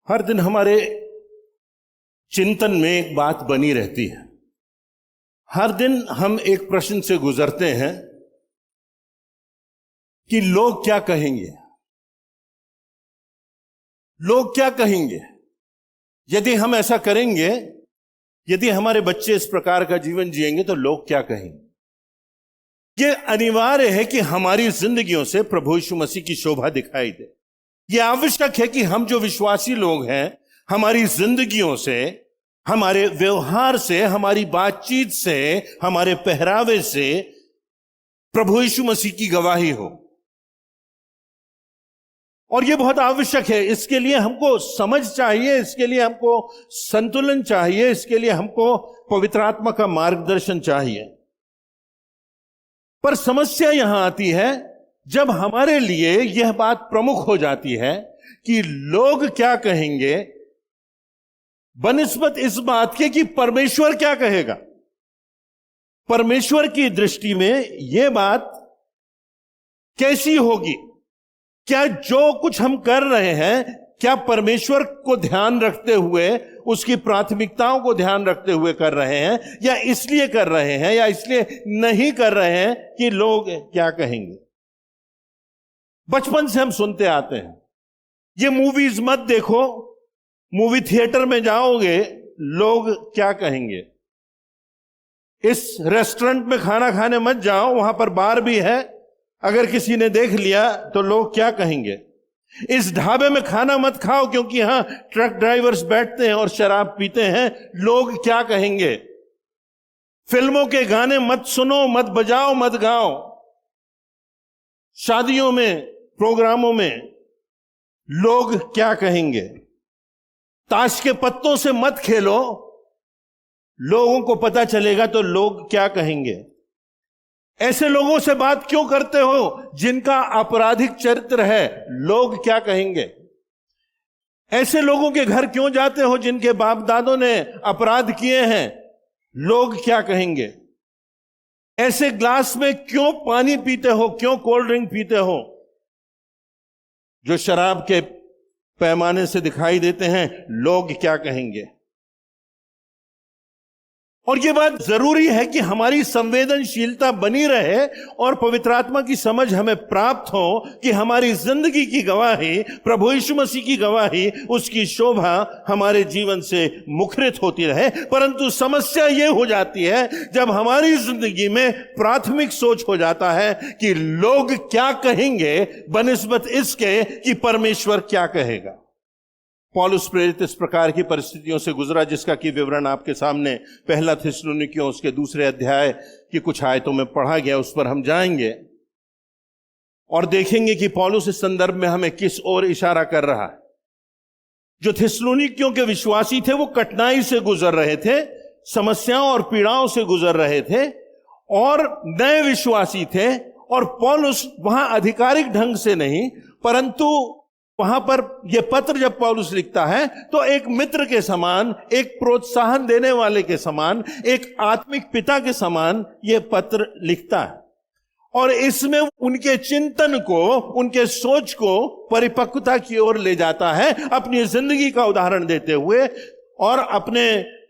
हर दिन हमारे चिंतन में एक बात बनी रहती है। हर दिन हम एक प्रश्न से गुजरते हैं कि लोग क्या कहेंगे, लोग क्या कहेंगे यदि हम ऐसा करेंगे, यदि हमारे बच्चे इस प्रकार का जीवन जिएंगे तो लोग क्या कहेंगे। यह अनिवार्य है कि हमारी जिंदगियों से प्रभु यीशु मसीह की शोभा दिखाई दे। यह आवश्यक है कि हम जो विश्वासी लोग हैं, हमारी जिंदगियों से, हमारे व्यवहार से, हमारी बातचीत से, हमारे पहरावे से प्रभु यीशु मसीह की गवाही हो। और यह बहुत आवश्यक है। इसके लिए हमको समझ चाहिए, इसके लिए हमको संतुलन चाहिए, इसके लिए हमको पवित्र आत्मा का मार्गदर्शन चाहिए। पर समस्या यहां आती है जब हमारे लिए यह बात प्रमुख हो जाती है कि लोग क्या कहेंगे बनिस्बत इस बात के कि परमेश्वर क्या कहेगा। परमेश्वर की दृष्टि में यह बात कैसी होगी? क्या जो कुछ हम कर रहे हैं, क्या परमेश्वर को ध्यान रखते हुए, उसकी प्राथमिकताओं को ध्यान रखते हुए कर रहे हैं, या इसलिए कर रहे हैं, या इसलिए नहीं कर रहे हैं कि लोग क्या कहेंगे। बचपन से हम सुनते आते हैं, ये मूवीज मत देखो, मूवी थिएटर में जाओगे लोग क्या कहेंगे। इस रेस्टोरेंट में खाना खाने मत जाओ, वहां पर बार भी है, अगर किसी ने देख लिया तो लोग क्या कहेंगे। इस ढाबे में खाना मत खाओ क्योंकि यहां ट्रक ड्राइवर्स बैठते हैं और शराब पीते हैं, लोग क्या कहेंगे। फिल्मों के गाने मत सुनो, मत बजाओ, मत गाओ। शादियों में, प्रोग्रामों में लोग क्या कहेंगे। ताश के पत्तों से मत खेलो, लोगों को पता चलेगा तो लोग क्या कहेंगे। ऐसे लोगों से बात क्यों करते हो जिनका आपराधिक चरित्र है, लोग क्या कहेंगे। ऐसे लोगों के घर क्यों जाते हो जिनके बाप दादों ने अपराध किए हैं, लोग क्या कहेंगे। ऐसे ग्लास में क्यों पानी पीते हो, क्यों कोल्ड ड्रिंक पीते हो जो शराब के पैमाने से दिखाई देते हैं, लोग क्या कहेंगे। और यह बात जरूरी है कि हमारी संवेदनशीलता बनी रहे और पवित्र आत्मा की समझ हमें प्राप्त हो कि हमारी जिंदगी की गवाही, प्रभु यीशु मसीह की गवाही, उसकी शोभा हमारे जीवन से मुखरित होती रहे। परंतु समस्या यह हो जाती है जब हमारी जिंदगी में प्राथमिक सोच हो जाता है कि लोग क्या कहेंगे बनिस्बत इसके कि परमेश्वर क्या कहेगा। पौलुस प्रेरित इस प्रकार की परिस्थितियों से गुजरा जिसका कि विवरण आपके सामने पहला थिस्सलुनीकियों उसके 2 अध्याय की कुछ आयतों में पढ़ा गया। उस पर हम जाएंगे और देखेंगे कि पौलुस इस संदर्भ में हमें किस ओर इशारा कर रहा है। जो थिस्सलुनीकियों के विश्वासी थे वो कठिनाई से गुजर रहे थे, समस्याओं और पीड़ाओं से गुजर रहे थे और नए विश्वासी थे। और पौलुस वहां आधिकारिक ढंग से नहीं, परंतु वहां पर यह पत्र जब पौलुस लिखता है तो एक मित्र के समान, एक प्रोत्साहन देने वाले के समान, एक आत्मिक पिता के समान यह पत्र लिखता है। और इसमें उनके चिंतन को, उनके सोच को परिपक्वता की ओर ले जाता है, अपनी जिंदगी का उदाहरण देते हुए और अपने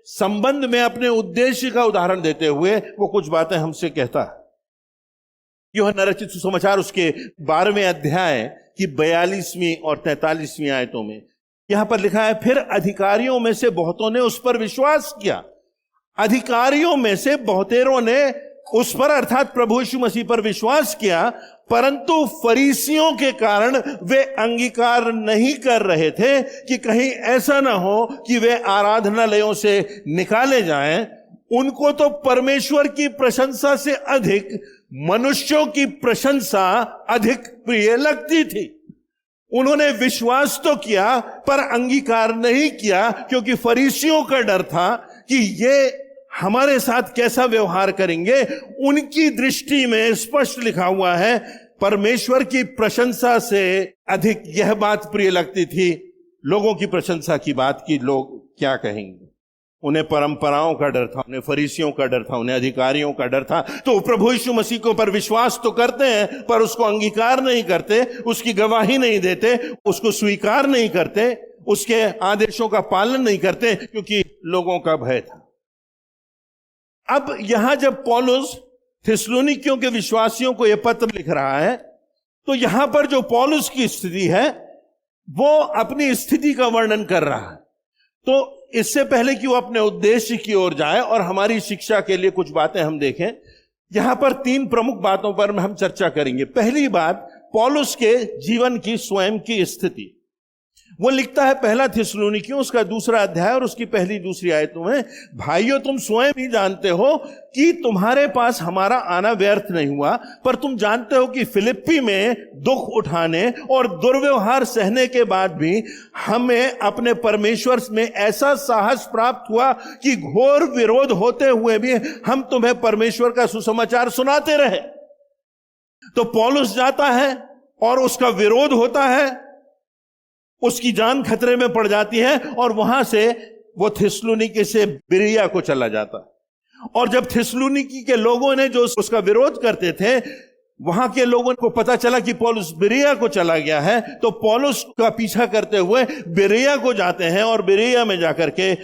संबंध में अपने उद्देश्य का उदाहरण देते हुए वो कुछ बातें हमसे कहता है। यूहन्ना रचित सुसमाचार उसके 12वें अध्याय की 42वीं और 43वीं आयतों में यहां पर लिखा है, फिर अधिकारियों में से बहुतों ने उस पर विश्वास किया। अधिकारियों में से बहुतेरों ने उस पर अर्थात प्रभु यीशु मसीह पर विश्वास किया, परंतु फरीसियों के कारण वे अंगीकार नहीं कर रहे थे कि कहीं ऐसा ना हो कि वे आराधनालयों से निकाले जाएं। उनको तो परमेश्वर की प्रशंसा से अधिक मनुष्यों की प्रशंसा अधिक प्रिय लगती थी। उन्होंने विश्वास तो किया पर अंगीकार नहीं किया क्योंकि फरीसियों का डर था कि ये हमारे साथ कैसा व्यवहार करेंगे। उनकी दृष्टि में स्पष्ट लिखा हुआ है, परमेश्वर की प्रशंसा से अधिक यह बात प्रिय लगती थी, लोगों की प्रशंसा की बात की लोग क्या कहेंगे। उन्हें परंपराओं का डर था, उन्हें फरीसियों का डर था, उन्हें अधिकारियों का डर था। तो प्रभु यीशु मसीह को पर विश्वास तो करते हैं पर उसको अंगीकार नहीं करते, उसकी गवाही नहीं देते, उसको स्वीकार नहीं करते। उसके आदेशों का पालन नहीं करते क्योंकि लोगों का भय था। अब यहां जब पौलुस थिस्सलुनीकियों के विश्वासियों को यह पत्र लिख रहा है, तो यहां पर जो पौलुस की स्थिति है वो अपनी स्थिति का वर्णन कर रहा है। तो इससे पहले कि वो अपने उद्देश्य की ओर जाए और हमारी शिक्षा के लिए कुछ बातें हम देखें, यहां पर 3 प्रमुख बातों पर हम चर्चा करेंगे। पहली बात, पौलुस के जीवन की स्वयं की स्थिति। वो लिखता है पहला थिस्सलुनीकियों उसका 2 अध्याय और उसकी 1-2 आयतों में, भाइयों तुम स्वयं ही जानते हो कि तुम्हारे पास हमारा आना व्यर्थ नहीं हुआ, पर तुम जानते हो कि फिलिप्पी में दुख उठाने और दुर्व्यवहार सहने के बाद भी हमें अपने परमेश्वर में ऐसा साहस प्राप्त हुआ कि घोर विरोध होते हुए भी हम तुम्हें परमेश्वर का सुसमाचार सुनाते रहे। तो पौलुस जाता है और उसका विरोध होता है, उसकी जान खतरे में पड़ जाती है और वहां से वो थिस्सलुनीके से बिरिया को चला जाता है। और जब थिस्सलुनीकी के लोगों ने जो उसका विरोध करते थे, वहां के लोगों को पता चला कि पौलुस बिरिया को चला गया है, तो पौलुस का पीछा करते हुए बिरिया को जाते हैं और बिरिया में जाकर के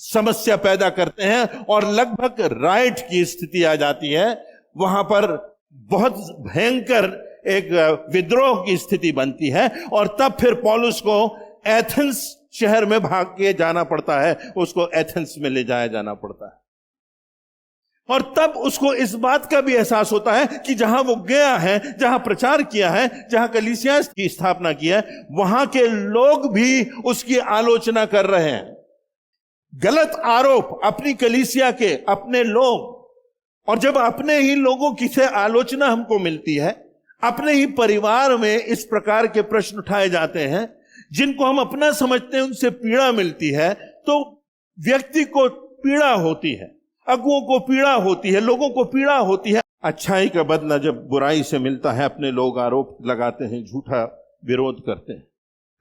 समस्या पैदा करते हैं और लगभग राइट की स्थिति आ जाती है। वहां पर बहुत भयंकर एक विद्रोह की स्थिति बनती है और तब फिर पौलुस को एथेंस शहर में भाग के जाना पड़ता है, उसको एथेंस में ले जाया जाना पड़ता है। और तब उसको इस बात का भी एहसास होता है कि जहां वो गया है, जहां प्रचार किया है, जहां कलीसिया की स्थापना की है, वहां के लोग भी उसकी आलोचना कर रहे हैं। गलत आरोप अपनी कलीसिया के, अपने लोग, और जब अपने ही लोगों की से आलोचना हमको मिलती है, अपने ही परिवार में इस प्रकार के प्रश्न उठाए जाते हैं जिनको हम अपना समझते हैं, उनसे पीड़ा मिलती है, तो व्यक्ति को पीड़ा होती है, अगुओं को पीड़ा होती है, लोगों को पीड़ा होती है। अच्छाई का बदला जब बुराई से मिलता है, अपने लोग आरोप लगाते हैं, झूठा विरोध करते हैं।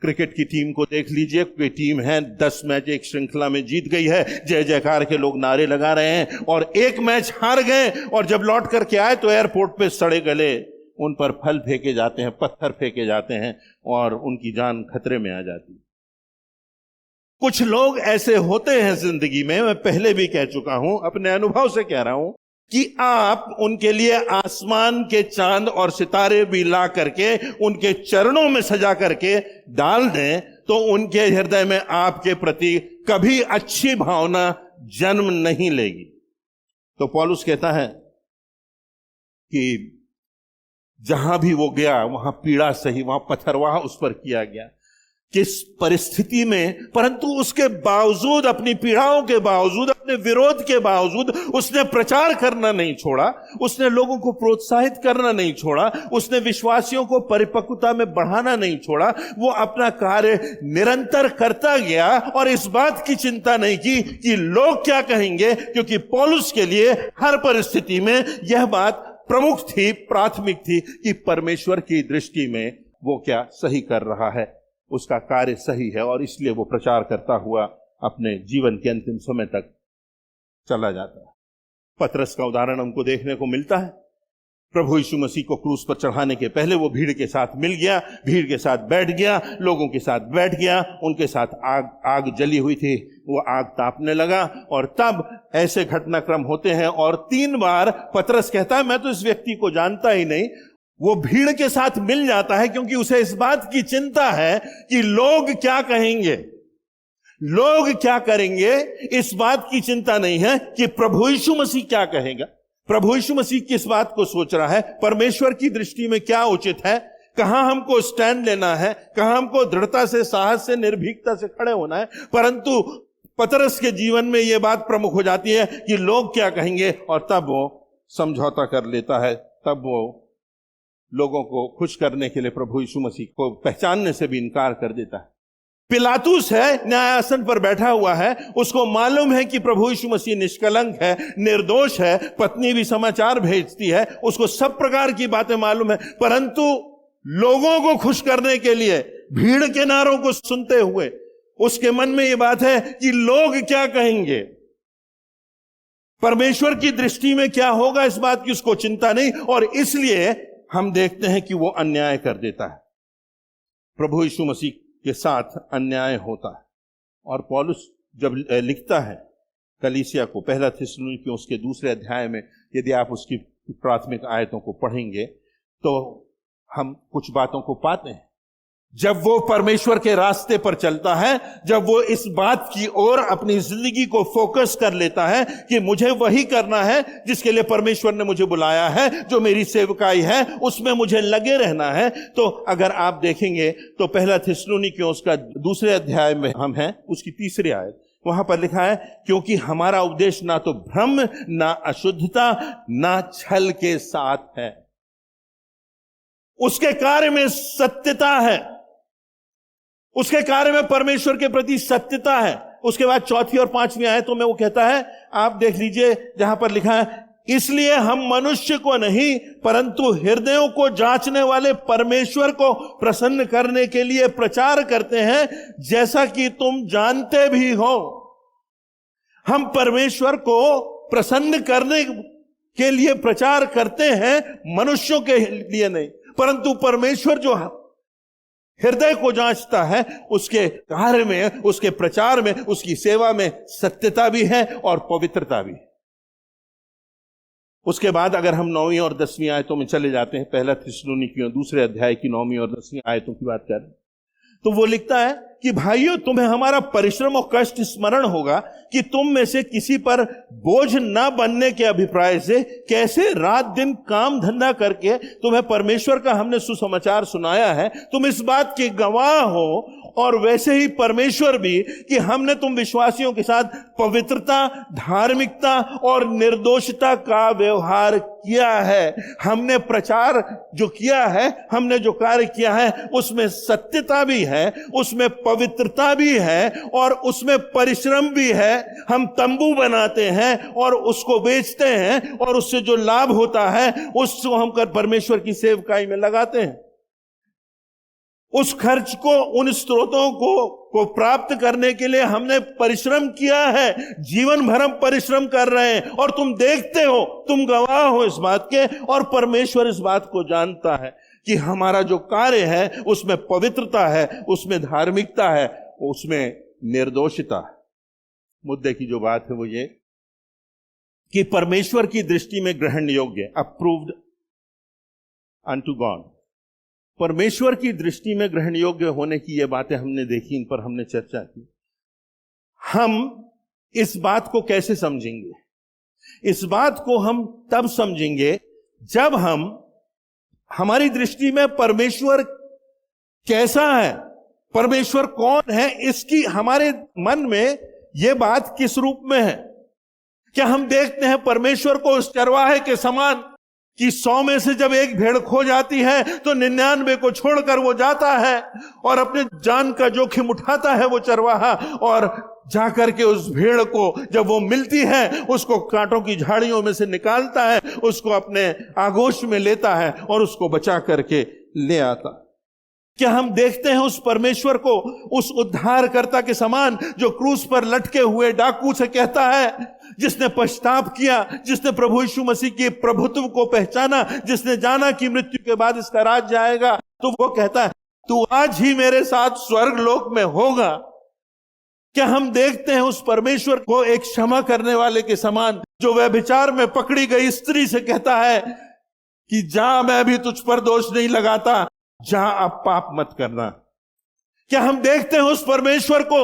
क्रिकेट की टीम को देख लीजिए, कोई टीम है 10 मैच एक श्रृंखला में जीत गई है, जय जयकार के लोग नारे लगा रहे हैं, और एक मैच हार गए और जब लौट करके आए तो एयरपोर्ट पे सड़े गले उन पर फल फेंके जाते हैं, पत्थर फेंके जाते हैं और उनकी जान खतरे में आ जाती है। कुछ लोग ऐसे होते हैं जिंदगी में, मैं पहले भी कह चुका हूं, अपने अनुभव से कह रहा हूं, कि आप उनके लिए आसमान के चांद और सितारे भी ला करके उनके चरणों में सजा करके डाल दें तो उनके हृदय में आपके प्रति कभी अच्छी भावना जन्म नहीं लेगी। तो पौलुस कहता है कि जहां भी वो गया वहां पीड़ा सही, वहां पथरवाह उस पर किया गया, किस परिस्थिति में, परंतु उसके बावजूद, अपनी पीड़ाओं के बावजूद, अपने विरोध के बावजूद उसने प्रचार करना नहीं छोड़ा, उसने लोगों को प्रोत्साहित करना नहीं छोड़ा, उसने विश्वासियों को परिपक्वता में बढ़ाना नहीं छोड़ा। वो अपना कार्य निरंतर करता गया और इस बात की चिंता नहीं की कि लोग क्या कहेंगे, क्योंकि पौलुस के लिए हर परिस्थिति में यह बात प्रमुख थी, प्राथमिक थी कि परमेश्वर की दृष्टि में वो क्या सही कर रहा है, उसका कार्य सही है, और इसलिए वो प्रचार करता हुआ अपने जीवन के अंतिम समय तक चला जाता है। पतरस का उदाहरण हमको देखने को मिलता है। प्रभु यीशु मसीह को क्रूस पर चढ़ाने के पहले वो भीड़ के साथ मिल गया, भीड़ के साथ बैठ गया, लोगों के साथ बैठ गया, उनके साथ आग जली हुई थी, वो आग तापने लगा, और तब ऐसे घटनाक्रम होते हैं। और 3 बार पतरस कहता है मैं तो इस व्यक्ति को जानता ही नहीं। वो भीड़ के साथ मिल जाता है क्योंकि उसे इस बात की चिंता है कि लोग क्या कहेंगे, लोग क्या करेंगे, इस बात की चिंता नहीं है कि प्रभु यीशु मसीह क्या कहेगा। प्रभु यीशु मसीह किस बात को सोच रहा है, परमेश्वर की दृष्टि में क्या उचित है, कहां हमको स्टैंड लेना है, कहां हमको दृढ़ता से, साहस से, निर्भीकता से खड़े होना है। परंतु पतरस के जीवन में यह बात प्रमुख हो जाती है कि लोग क्या कहेंगे, और तब वो समझौता कर लेता है, तब वो लोगों को खुश करने के लिए प्रभु यीशु मसीह को पहचानने से भी इनकार कर देता है। पिलातुस है, न्यायासन पर बैठा हुआ है, उसको मालूम है कि प्रभु यीशु मसीह निष्कलंक है, निर्दोष है, पत्नी भी समाचार भेजती है, उसको सब प्रकार की बातें मालूम है, परंतु लोगों को खुश करने के लिए, भीड़ के नारों को सुनते हुए उसके मन में यह बात है कि लोग क्या कहेंगे, परमेश्वर की दृष्टि में क्या होगा, इस बात की उसको चिंता नहीं। और इसलिए हम देखते हैं कि वो अन्याय कर देता है। प्रभु यीशु मसीह के साथ अन्याय होता है। और पौलुस जब लिखता है कलीसिया को, पहला थिस्सलुनीकियों उसके 2 अध्याय में, यदि आप उसकी प्राथमिक आयतों को पढ़ेंगे तो हम कुछ बातों को पाते हैं। जब वो परमेश्वर के रास्ते पर चलता है, जब वो इस बात की ओर अपनी जिंदगी को फोकस कर लेता है कि मुझे वही करना है जिसके लिए परमेश्वर ने मुझे बुलाया है, जो मेरी सेवकाई है उसमें मुझे लगे रहना है, तो अगर आप देखेंगे तो पहला थिस्सलुनीकियों उसका 2 अध्याय में हम हैं, उसकी 3 आयत, वहां पर लिखा है, क्योंकि हमारा उपदेश ना तो भ्रम, ना अशुद्धता, ना छल के साथ है। उसके कार्य में सत्यता है, उसके कार्य में परमेश्वर के प्रति सत्यता है। उसके बाद 4 और 5वीं आयतों में वो कहता है, आप देख लीजिए जहां पर लिखा है, इसलिए हम मनुष्य को नहीं परंतु हृदयों को जांचने वाले परमेश्वर को प्रसन्न करने के लिए प्रचार करते हैं, जैसा कि तुम जानते भी हो। हम परमेश्वर को प्रसन्न करने के लिए प्रचार करते हैं, मनुष्यों के लिए नहीं, परंतु परमेश्वर जो हृदय को जांचता है, उसके कार्य में, उसके प्रचार में, उसकी सेवा में सत्यता भी है और पवित्रता भी है। उसके बाद अगर हम 9वीं और 10वीं आयतों में चले जाते हैं, पहला थिस्सलुनीकियों 2 अध्याय की 9वीं और 10वीं आयतों की बात करें तो वो लिखता है कि भाइयों, तुम्हें हमारा परिश्रम और कष्ट स्मरण होगा कि तुम में से किसी पर बोझ न बनने के अभिप्राय से कैसे रात दिन काम धंधा करके तुम्हें परमेश्वर का हमने सुसमाचार सुनाया है। तुम इस बात के गवाह हो, और वैसे ही परमेश्वर भी, कि हमने तुम विश्वासियों के साथ पवित्रता, धार्मिकता और निर्दोषता का व्यवहार किया है। हमने प्रचार जो किया है, हमने जो कार्य किया है, उसमें सत्यता भी है, उसमें पवित्रता भी है और उसमें परिश्रम भी है। हम तंबू बनाते हैं और उसको बेचते हैं, और उससे जो लाभ होता है उसको हम कर परमेश्वर की सेवकाई में लगाते हैं। उस खर्च को, उन स्रोतों को प्राप्त करने के लिए हमने परिश्रम किया है, जीवन भर हम परिश्रम कर रहे हैं, और तुम देखते हो, तुम गवाह हो इस बात के, और परमेश्वर इस बात को जानता है कि हमारा जो कार्य है उसमें पवित्रता है, उसमें धार्मिकता है, उसमें निर्दोषता है। मुद्दे की जो बात है वो ये कि परमेश्वर की दृष्टि में ग्रहण योग्य, अप्रूव्ड अनटू गॉड, परमेश्वर की दृष्टि में ग्रहण योग्य होने की ये बातें हमने देखी, इन पर हमने चर्चा की। हम इस बात को कैसे समझेंगे? इस बात को हम तब समझेंगे जब हम, हमारी दृष्टि में परमेश्वर कैसा है, परमेश्वर कौन है, इसकी हमारे मन में यह बात किस रूप में है। क्या हम देखते हैं परमेश्वर को उस चरवाहे के समान कि 100 में से जब एक भेड़ खो जाती है तो 99 को छोड़कर वो जाता है और अपने जान का जोखिम उठाता है वो चरवाहा, और जाकर के उस भेड़ को जब वो मिलती है उसको कांटों की झाड़ियों में से निकालता है, उसको अपने आगोश में लेता है और उसको बचा करके ले आता। क्या हम देखते हैं उस परमेश्वर को उस उद्धारकर्ता के समान जो क्रूस पर लटके हुए डाकू से कहता है, जिसने पश्चाताप किया, जिसने प्रभु यीशु मसीह के प्रभुत्व को पहचाना, जिसने जाना कि मृत्यु के बाद इसका राज्य आएगा, तो वो कहता है तू आज ही मेरे साथ स्वर्ग लोक में होगा। क्या हम देखते हैं उस परमेश्वर को एक क्षमा करने वाले के समान जो व्यभिचार में पकड़ी गई स्त्री से कहता है कि जा, मैं भी तुझ पर दोष नहीं लगाता, जा अब पाप मत करना। क्या हम देखते हैं उस परमेश्वर को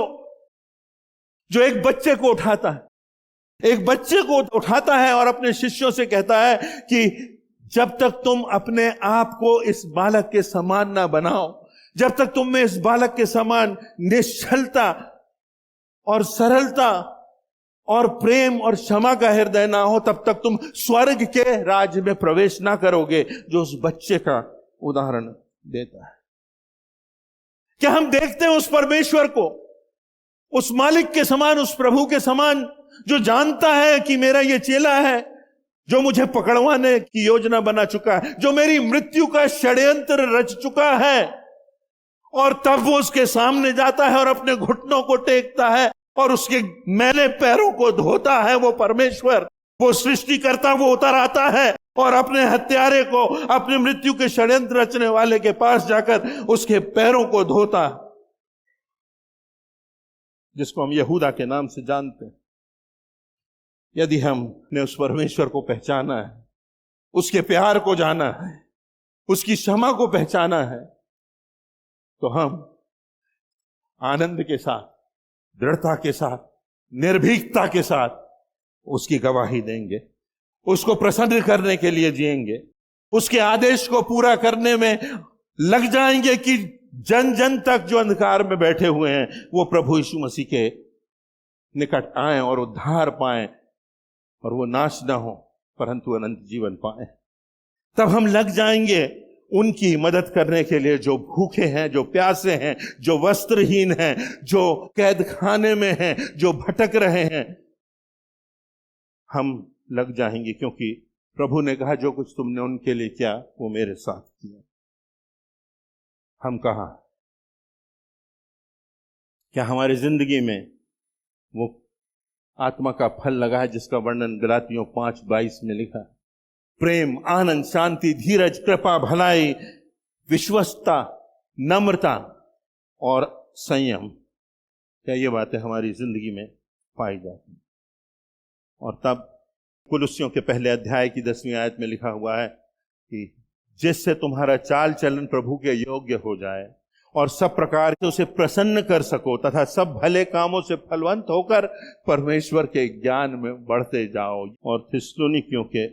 जो एक बच्चे को उठाता है, एक बच्चे को उठाता है और अपने शिष्यों से कहता है कि जब तक तुम अपने आप को इस बालक के समान ना बनाओ, जब तक तुम में इस बालक के समान निश्चलता और सरलता और प्रेम और क्षमा का हृदय ना हो, तब तक तुम स्वर्ग के राज्य में प्रवेश ना करोगे, जो उस बच्चे का उदाहरण देता है। क्या हम देखते हैं उस परमेश्वर को उस मालिक के समान, उस प्रभु के समान जो जानता है कि मेरा ये चेला है जो मुझे पकड़वाने की योजना बना चुका है, जो मेरी मृत्यु का षड्यंत्र रच चुका है, और तब वो उसके सामने जाता है और अपने घुटनों को टेकता है और उसके मैले पैरों को धोता है। वो परमेश्वर, वो सृष्टिकर्ता, वो उतर आता है और अपने हत्यारे को, अपने मृत्यु के षड्यंत्र रचने वाले के पास जाकर उसके पैरों को धोता। जिसको हम यहूदा के नाम से जानते हैं, यदि हमने उस परमेश्वर को पहचाना है, उसके प्यार को जाना है, उसकी क्षमा को पहचाना है, तो हम आनंद के साथ, दृढ़ता के साथ, निर्भीकता के साथ उसकी गवाही देंगे, उसको प्रसन्न करने के लिए जिएंगे, उसके आदेश को पूरा करने में लग जाएंगे कि जन जन तक जो अंधकार में बैठे हुए हैं वो प्रभु यीशु मसीह के निकट आए और उद्धार पाएं और वो नाश ना हो परंतु अनंत जीवन पाएं। तब हम लग जाएंगे उनकी मदद करने के लिए, जो भूखे हैं, जो प्यासे हैं, जो वस्त्रहीन हैं, जो कैद खाने में हैं, जो भटक रहे हैं, हम लग जाएंगे, क्योंकि प्रभु ने कहा जो कुछ तुमने उनके लिए किया वो मेरे साथ किया। हम कहा क्या हमारी जिंदगी में वो आत्मा का फल लगा है जिसका वर्णन गलातियों 5:22 में लिखा है? प्रेम, आनंद, शांति, धीरज, कृपा, भलाई, विश्वस्तता, नम्रता और संयम। क्या ये बातें हमारी जिंदगी में पाई जाती हैं? और तब कुलुस्सियों के पहले अध्याय की 10वीं आयत में लिखा हुआ है कि जिससे तुम्हारा चाल चलन प्रभु के योग्य हो जाए और सब प्रकार से उसे प्रसन्न कर सको तथा सब भले कामों से फलवंत होकर परमेश्वर के ज्ञान में बढ़ते जाओ। और थिस्सलुनीकियों के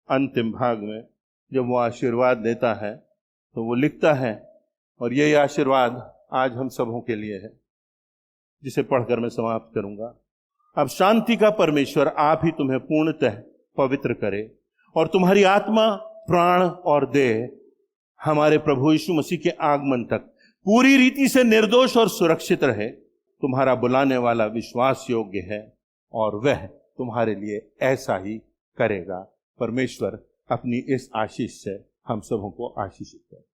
अंतिम भाग में जब वो आशीर्वाद देता है तो वो लिखता है, और यही आशीर्वाद आज हम सबों के लिए है, जिसे पढ़कर मैं समाप्त करूंगा। अब शांति का परमेश्वर आप ही तुम्हें पूर्णतः पवित्र करे और तुम्हारी आत्मा, प्राण और देह हमारे प्रभु यीशु मसीह के आगमन तक पूरी रीति से निर्दोष और सुरक्षित रहे। तुम्हारा बुलाने वाला विश्वास योग्य है और वह तुम्हारे लिए ऐसा ही करेगा। परमेश्वर अपनी इस आशीष से हम सबों को आशीषित करे।